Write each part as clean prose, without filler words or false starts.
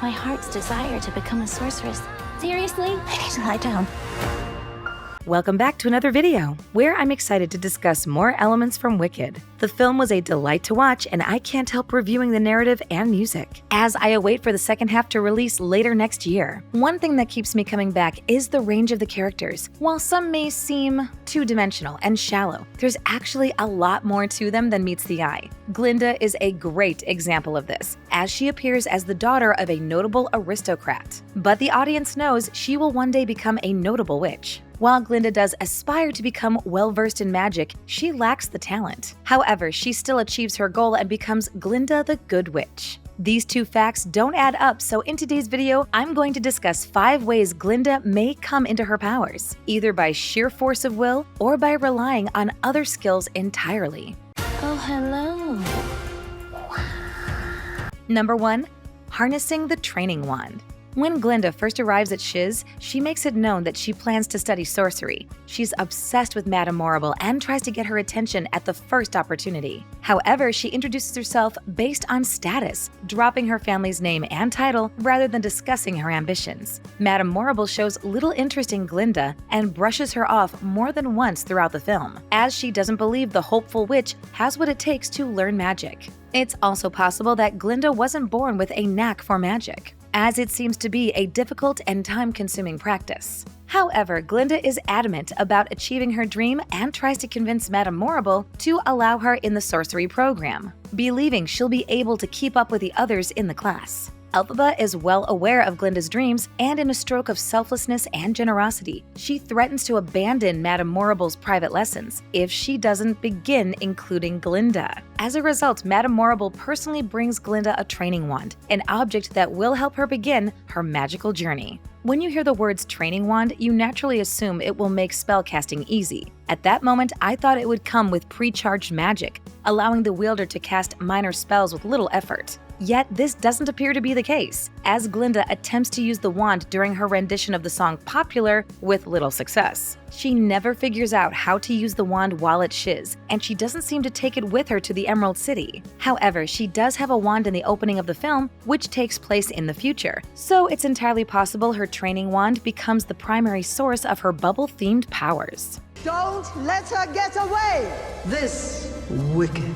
My heart's desire to become a sorceress. Seriously? I need to lie down. Welcome back to another video, where I'm excited to discuss more elements from Wicked. The film was a delight to watch, and I can't help reviewing the narrative and music, as I await for the second half to release later next year. One thing that keeps me coming back is the range of the characters. While some may seem two-dimensional and shallow, there's actually a lot more to them than meets the eye. Glinda is a great example of this, as she appears as the daughter of a notable aristocrat. But the audience knows she will one day become a notable witch. While Glinda does aspire to become well-versed in magic, she lacks the talent. However, she still achieves her goal and becomes Glinda the Good Witch. These two facts don't add up, so in today's video, I'm going to discuss 5 ways Glinda may come into her powers, either by sheer force of will or by relying on other skills entirely. Oh, hello. Number 1. Harnessing the training wand. When Glinda first arrives at Shiz, she makes it known that she plans to study sorcery. She's obsessed with Madame Morrible and tries to get her attention at the first opportunity. However, she introduces herself based on status, dropping her family's name and title rather than discussing her ambitions. Madame Morrible shows little interest in Glinda and brushes her off more than once throughout the film, as she doesn't believe the hopeful witch has what it takes to learn magic. It's also possible that Glinda wasn't born with a knack for magic, as it seems to be a difficult and time-consuming practice. However, Glinda is adamant about achieving her dream and tries to convince Madame Morrible to allow her in the sorcery program, believing she'll be able to keep up with the others in the class. Elphaba is well aware of Glinda's dreams, and in a stroke of selflessness and generosity, she threatens to abandon Madame Morrible's private lessons if she doesn't begin including Glinda. As a result, Madame Morrible personally brings Glinda a training wand, an object that will help her begin her magical journey. When you hear the words training wand, you naturally assume it will make spellcasting easy. At that moment, I thought it would come with pre-charged magic, allowing the wielder to cast minor spells with little effort. Yet this doesn't appear to be the case, as Glinda attempts to use the wand during her rendition of the song Popular with little success. She never figures out how to use the wand while at Shiz, and she doesn't seem to take it with her to the Emerald City. However, she does have a wand in the opening of the film, which takes place in the future, so it's entirely possible her training wand becomes the primary source of her bubble-themed powers. Don't let her get away! This wicked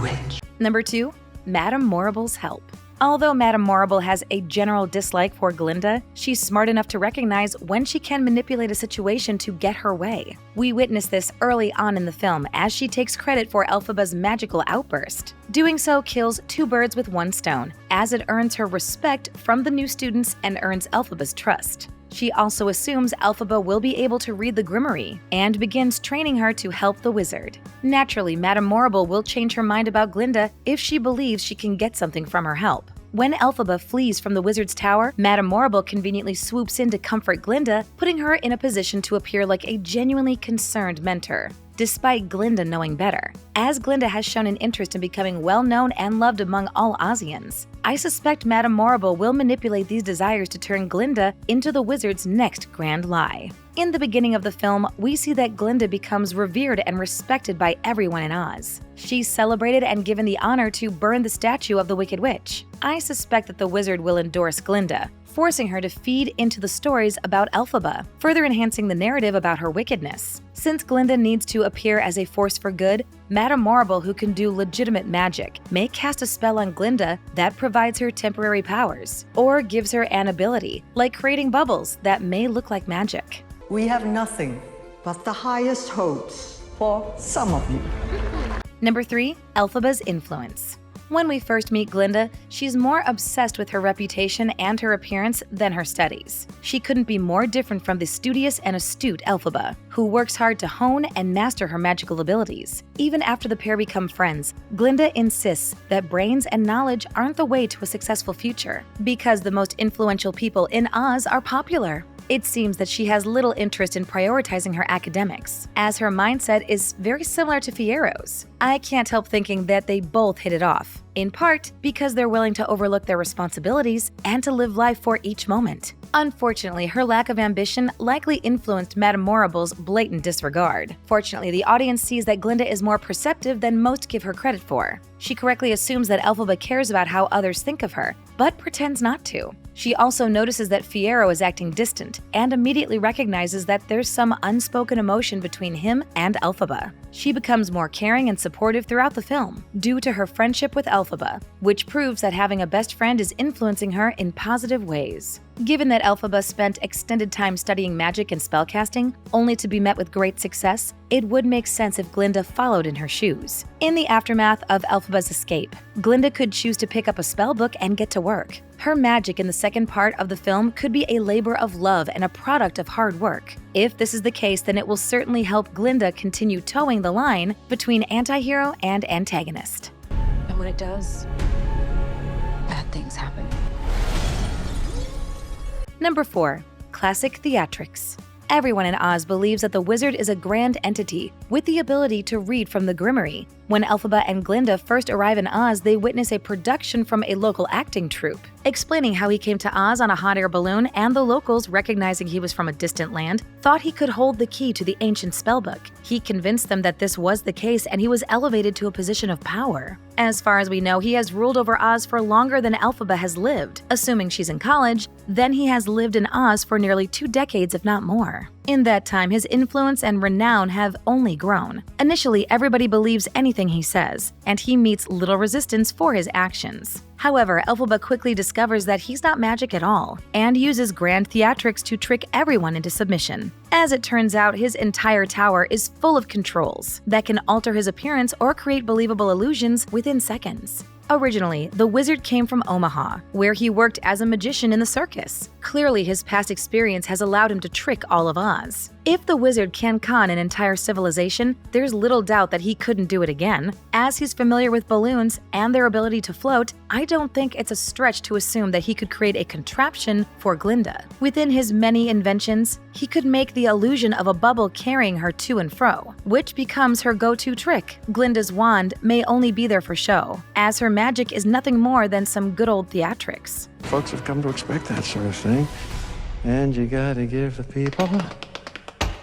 witch. Number 2. Madame Morrible's help. Although Madame Morrible has a general dislike for Glinda, she's smart enough to recognize when she can manipulate a situation to get her way. We witness this early on in the film as she takes credit for Elphaba's magical outburst. Doing so kills 2 birds with 1 stone, as it earns her respect from the new students and earns Elphaba's trust. She also assumes Elphaba will be able to read the grimoire and begins training her to help the wizard. Naturally, Madame Morrible will change her mind about Glinda if she believes she can get something from her help. When Elphaba flees from the wizard's tower, Madame Morrible conveniently swoops in to comfort Glinda, putting her in a position to appear like a genuinely concerned mentor, despite Glinda knowing better. As Glinda has shown an interest in becoming well-known and loved among all Ozians, I suspect Madame Morrible will manipulate these desires to turn Glinda into the wizard's next grand lie. In the beginning of the film, we see that Glinda becomes revered and respected by everyone in Oz. She's celebrated and given the honor to burn the statue of the Wicked Witch. I suspect that the wizard will endorse Glinda, forcing her to feed into the stories about Elphaba, further enhancing the narrative about her wickedness. Since Glinda needs to appear as a force for good, Madame Morrible, who can do legitimate magic, may cast a spell on Glinda that provides her temporary powers, or gives her an ability, like creating bubbles that may look like magic. We have nothing but the highest hopes for some of you. Number 3. Elphaba's influence. When we first meet Glinda, she's more obsessed with her reputation and her appearance than her studies. She couldn't be more different from the studious and astute Elphaba, who works hard to hone and master her magical abilities. Even after the pair become friends, Glinda insists that brains and knowledge aren't the way to a successful future, because the most influential people in Oz are popular. It seems that she has little interest in prioritizing her academics, as her mindset is very similar to Fiero's. I can't help thinking that they both hit it off, in part because they're willing to overlook their responsibilities and to live life for each moment. Unfortunately, her lack of ambition likely influenced Madame Morrible's blatant disregard. Fortunately, the audience sees that Glinda is more perceptive than most give her credit for. She correctly assumes that Elphaba cares about how others think of her, but pretends not to. She also notices that Fiyero is acting distant and immediately recognizes that there's some unspoken emotion between him and Elphaba. She becomes more caring and supportive throughout the film due to her friendship with Elphaba, which proves that having a best friend is influencing her in positive ways. Given that Elphaba spent extended time studying magic and spellcasting, only to be met with great success, it would make sense if Glinda followed in her shoes. In the aftermath of Elphaba's escape, Glinda could choose to pick up a spell book and get to work. Her magic in the second part of the film could be a labor of love and a product of hard work. If this is the case, then it will certainly help Glinda continue towing the line between anti-hero and antagonist. And when it does, bad things happen. Number 4. Classic Theatrics. Everyone in Oz believes that the wizard is a grand entity with the ability to read from the grimoire. When Elphaba and Glinda first arrive in Oz, they witness a production from a local acting troupe, explaining how he came to Oz on a hot air balloon, and the locals, recognizing he was from a distant land, thought he could hold the key to the ancient spellbook. He convinced them that this was the case, and he was elevated to a position of power. As far as we know, he has ruled over Oz for longer than Elphaba has lived. Assuming she's in college, then he has lived in Oz for nearly 2 decades, if not more. In that time, his influence and renown have only grown. Initially, everybody believes anything he says, and he meets little resistance for his actions. However, Elphaba quickly discovers that he's not magic at all, and uses grand theatrics to trick everyone into submission. As it turns out, his entire tower is full of controls that can alter his appearance or create believable illusions within seconds. Originally, the wizard came from Omaha, where he worked as a magician in the circus. Clearly, his past experience has allowed him to trick all of Oz. If the wizard can con an entire civilization, there's little doubt that he couldn't do it again. As he's familiar with balloons and their ability to float, I don't think it's a stretch to assume that he could create a contraption for Glinda. Within his many inventions, he could make the illusion of a bubble carrying her to and fro, which becomes her go-to trick. Glinda's wand may only be there for show, as her magic is nothing more than some good old theatrics. Folks have come to expect that sort of thing, and you gotta give the people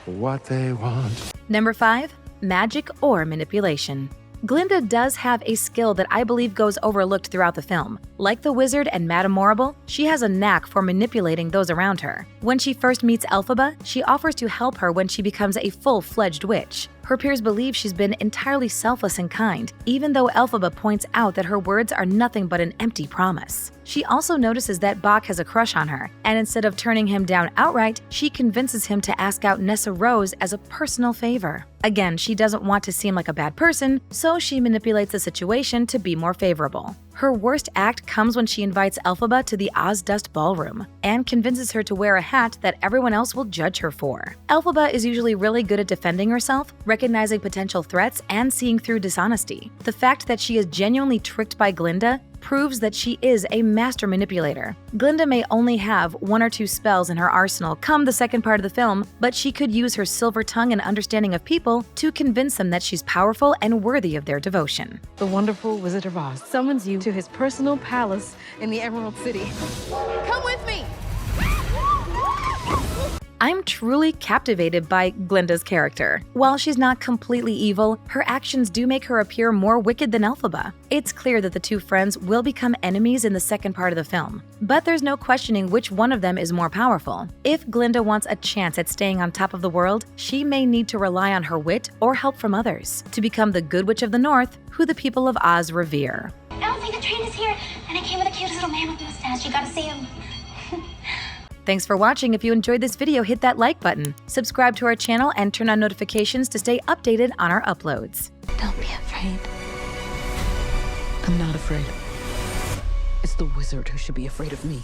what they want. Number 5. Magic or manipulation. Glinda does have a skill that I believe goes overlooked throughout the film. Like the wizard and Madame Morrible, she has a knack for manipulating those around her. When she first meets Elphaba, she offers to help her when she becomes a full-fledged witch. Her peers believe she's been entirely selfless and kind, even though Elphaba points out that her words are nothing but an empty promise. She also notices that Bach has a crush on her, and instead of turning him down outright, she convinces him to ask out Nessa Rose as a personal favor. Again, she doesn't want to seem like a bad person, so she manipulates the situation to be more favorable. Her worst act comes when she invites Elphaba to the Ozdust Ballroom and convinces her to wear a hat that everyone else will judge her for. Elphaba is usually really good at defending herself, recognizing potential threats, and seeing through dishonesty. The fact that she is genuinely tricked by Glinda proves that she is a master manipulator. Glinda may only have 1 or 2 spells in her arsenal come the second part of the film, but she could use her silver tongue and understanding of people to convince them that she's powerful and worthy of their devotion. The wonderful Wizard of Oz summons you to his personal palace in the Emerald City. Come with me! I'm truly captivated by Glinda's character. While she's not completely evil, her actions do make her appear more wicked than Elphaba. It's clear that the two friends will become enemies in the second part of the film, but there's no questioning which one of them is more powerful. If Glinda wants a chance at staying on top of the world, she may need to rely on her wit or help from others to become the Good Witch of the North, who the people of Oz revere. I don't think the train is here, and I came with the cutest little man with a mustache. You gotta see him. Thanks for watching. If you enjoyed this video, hit that like button, subscribe to our channel, and turn on notifications to stay updated on our uploads. Don't be afraid. I'm not afraid. It's the wizard who should be afraid of me.